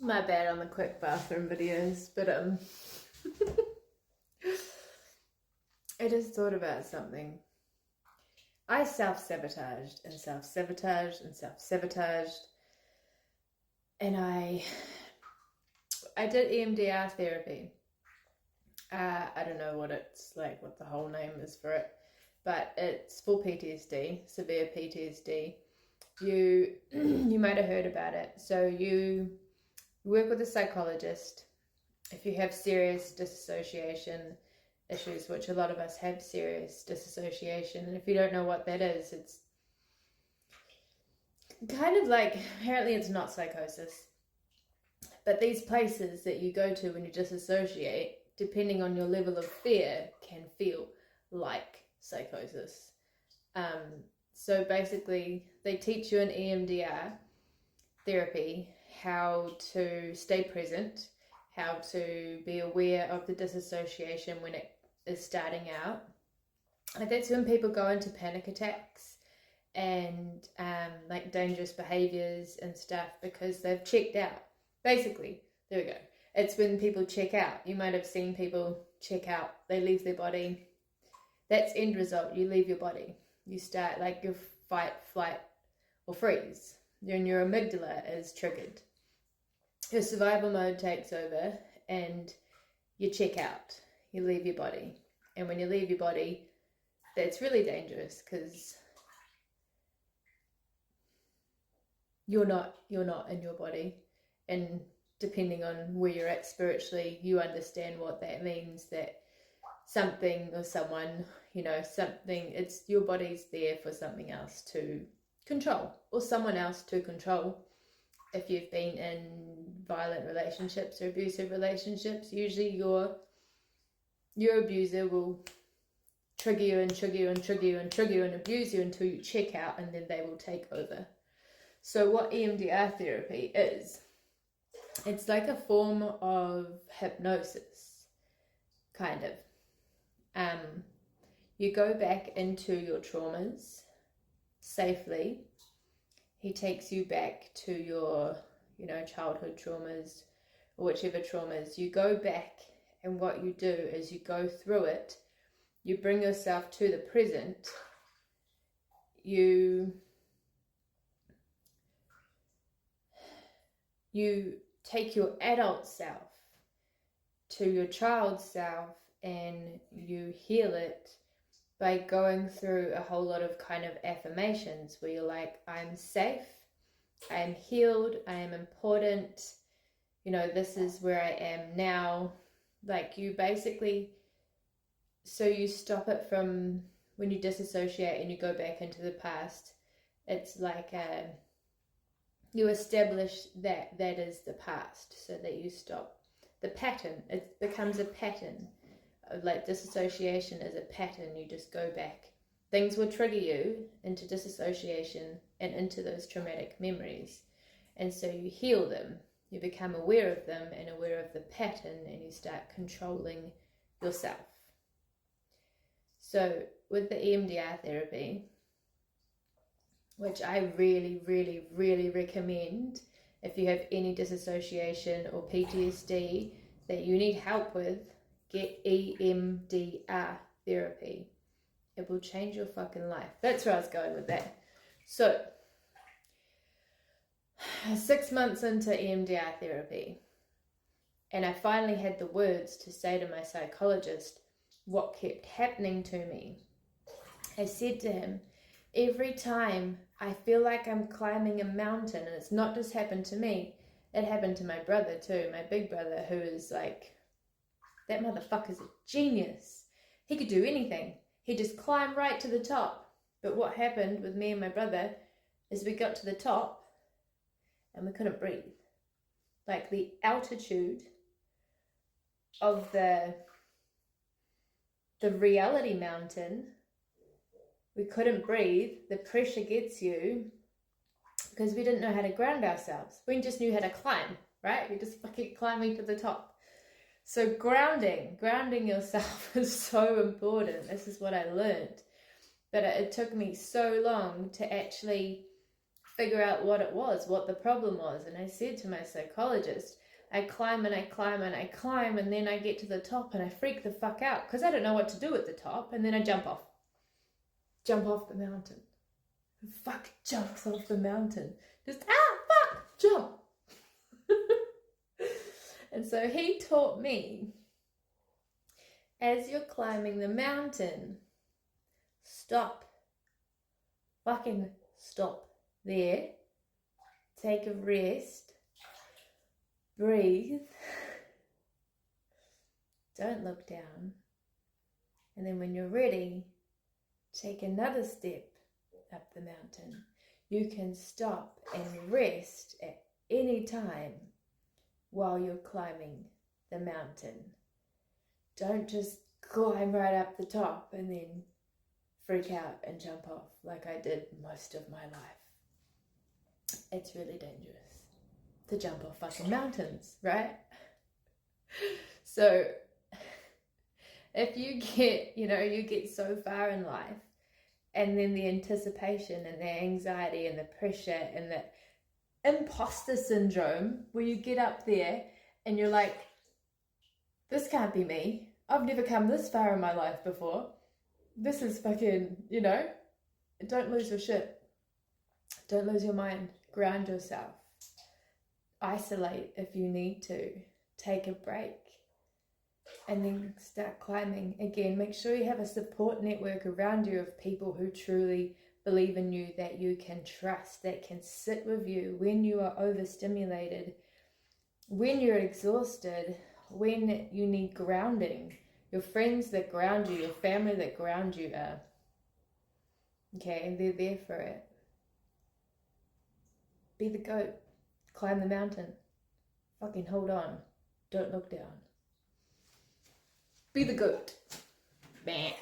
My bad on the quick bathroom videos, but I just thought about something. I self-sabotaged and self-sabotaged and self-sabotaged, and I did EMDR therapy. I don't know what it's like, what the whole name is for it, but it's for PTSD, severe PTSD. You might have heard about it. So you work with a psychologist. If you have serious dissociation issues, which a lot of us have serious dissociation, and if you don't know what that is, it's kind of like, apparently it's not psychosis, but these places that you go to when you disassociate, depending on your level of fear, can feel like psychosis. So basically, they teach you in EMDR therapy how to stay present, how to be aware of the disassociation when it is starting out. And that's when people go into panic attacks and like dangerous behaviors and stuff because they've checked out. Basically, there we go. It's when people check out. You might have seen people check out. They leave their body. That's end result. You leave your body. You start like your fight, flight, or freeze. Your amygdala is triggered. Your survival mode takes over and you check out. You leave your body. And when you leave your body, that's really dangerous because you're not in your body. And depending on where you're at spiritually, you understand what that means, that something or someone, it's your body's there for something else to control or someone else to control. If you've been in violent relationships or abusive relationships, usually your abuser will trigger you and trigger you and trigger you and trigger you and abuse you until you check out, and then they will take over. So what EMDR therapy is, it's like a form of hypnosis, kind of. You go back into your traumas safely. He takes you back to your, childhood traumas or whichever traumas. You go back, and what you do is you go through it. You bring yourself to the present. You take your adult self to your child self and you heal it by going through a whole lot of kind of affirmations where you're like, I'm safe, I am healed, I am important, this is where I am now. Like you basically, so you stop it from when you disassociate and you go back into the past. It's like you establish that is the past so that you stop the pattern. It becomes a pattern. Like disassociation is a pattern. You just go back. Things will trigger you into disassociation and into those traumatic memories. And so you heal them. You become aware of them and aware of the pattern, and you start controlling yourself. So with the EMDR therapy, which I really, really, really recommend if you have any disassociation or PTSD that you need help with, get EMDR therapy. It will change your fucking life. That's where I was going with that. So, 6 months into EMDR therapy, and I finally had the words to say to my psychologist what kept happening to me. I said to him, every time I feel like I'm climbing a mountain, and it's not just happened to me, it happened to my brother too, my big brother, who is like, that motherfucker's a genius. He could do anything. He'd just climb right to the top. But what happened with me and my brother is we got to the top and we couldn't breathe. Like the altitude of the reality mountain, we couldn't breathe. The pressure gets you because we didn't know how to ground ourselves. We just knew how to climb, right? We're just fucking climbing to the top. So grounding yourself is so important. This is what I learned. But it took me so long to actually figure out what it was, what the problem was. And I said to my psychologist, I climb and I climb and I climb, and then I get to the top and I freak the fuck out because I don't know what to do at the top, and then I jump off the mountain. The fuck jumps off the mountain. Just, fuck, jump. And so he taught me, as you're climbing the mountain, stop. Fucking stop there. Take a rest. Breathe. Don't look down. And then when you're ready, take another step up the mountain. You can stop and rest at any time while you're climbing the mountain. Don't just climb right up the top and then freak out and jump off like I did most of my life. It's really dangerous to jump off fucking mountains, right? So if you get so far in life, and then the anticipation and the anxiety and the pressure and the imposter syndrome, where you get up there and you're like, this can't be me. I've never come this far in my life before. This is fucking, don't lose your shit. Don't lose your mind. Ground yourself. Isolate if you need to. Take a break. And then start climbing. Again, make sure you have a support network around you of people who truly believe in you, that you can trust, that can sit with you when you are overstimulated, when you're exhausted, when you need grounding. Your friends that ground you, your family that ground you are. Okay, and they're there for it. Be the goat. Climb the mountain. Fucking hold on. Don't look down. Be the goat. Meh.